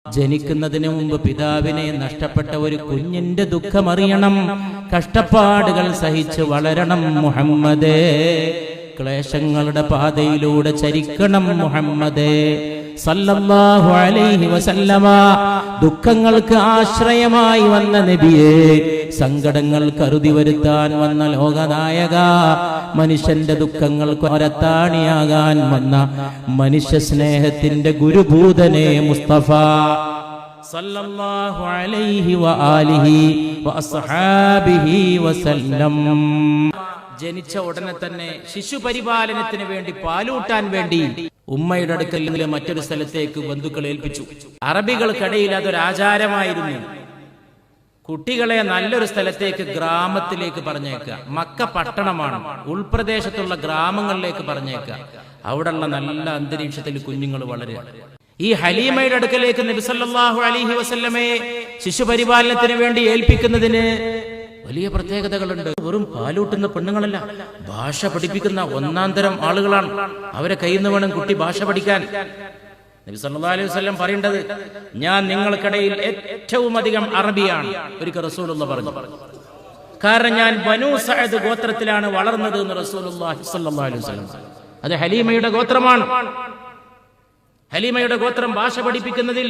ജനിക്കുന്നതിന് മുമ്പ് പിതാവിനെ നഷ്ടപ്പെട്ട ഒരു കുഞ്ഞിന്റെ ദുഃഖമറിയണം, കഷ്ടപ്പാടുകൾ സഹിച്ച് വളരണം മുഹമ്മദേ, ക്ലേശങ്ങളുടെ പാതയിലൂടെ ചരിക്കണം മുഹമ്മദേ സല്ലല്ലാഹു അലൈഹി വസല്ലമ. ദുഃഖങ്ങൾക്ക് ആശ്രയമായി വന്ന നബിയെ, സങ്കടങ്ങൾ കരുതി വരുത്താൻ വന്ന ലോകനായക, മനുഷ്യന്റെ ദുഃഖങ്ങൾക്ക് ഒരത്താണിയാകാൻ വന്ന മനുഷ്യ സ്നേഹത്തിന്റെ ഗുരുഭൂതനെ മുസ്തഫ സല്ലല്ലാഹു അലൈഹി വആലിഹി വഅസ്ഹാബിഹി വസല്ലം. ജനിച്ച ഉടനെ തന്നെ ശിശുപരിപാലനത്തിന് വേണ്ടി, പാലൂട്ടാൻ വേണ്ടി ഉമ്മയുടെ അടുക്കൽ നിന്ന് മറ്റൊരു സ്ഥലത്തേക്ക് ബന്ധുക്കളെ ഏൽപ്പിച്ചു. അറബികൾക്കിടയിൽ അതൊരു ആചാരമായിരുന്നു. കുട്ടികളെ നല്ലൊരു സ്ഥലത്തേക്ക്, ഗ്രാമത്തിലേക്ക് പറഞ്ഞേക്കുക. മക്ക പട്ടണമാണ്, ഉൾപ്രദേശത്തുള്ള ഗ്രാമങ്ങളിലേക്ക് പറഞ്ഞേക്കുക. അവിടെയുള്ള നല്ല അന്തരീക്ഷത്തിൽ കുഞ്ഞുങ്ങൾ വളരുക. ഈ ഹലീമയുടെ അടുക്കലേക്ക് നബി സല്ലല്ലാഹു അലൈഹി വസല്ലമയെ ശിശുപരിപാലനത്തിന് വേണ്ടി ഏൽപ്പിക്കുന്നതിന് വലിയ പ്രത്യേകതകളുണ്ട്. വെറും പാലൂട്ടുന്ന പെണ്ണുങ്ങളല്ല, ഭാഷ പഠിപ്പിക്കുന്ന ഒന്നാം തരം ആളുകളാണ്. അവരെ കയ്യിൽ നിന്ന് വേണം കുട്ടി ഭാഷ പഠിക്കാൻ. നബി സല്ലല്ലാഹു അലൈഹി വസല്ലം പറയേണ്ടത്, ഞാൻ നിങ്ങൾക്കിടയിൽ ഏറ്റവും അധികം അറബിയാണ്. ഒരിക്കൽ റസൂലുള്ളാഹി പറഞ്ഞു, കാരണം ഞാൻ ബനൂ സഅദ് ഗോത്രത്തിലാണ് വളർന്നത് എന്ന് റസൂലുള്ളാഹി സ്വല്ലല്ലാഹു അലൈഹി വസല്ലം. അത് ഹലീമയുടെ ഗോത്രമാണ്. ഹലീമയുടെ ഗോത്രം ഭാഷ പഠിപ്പിക്കുന്നതിൽ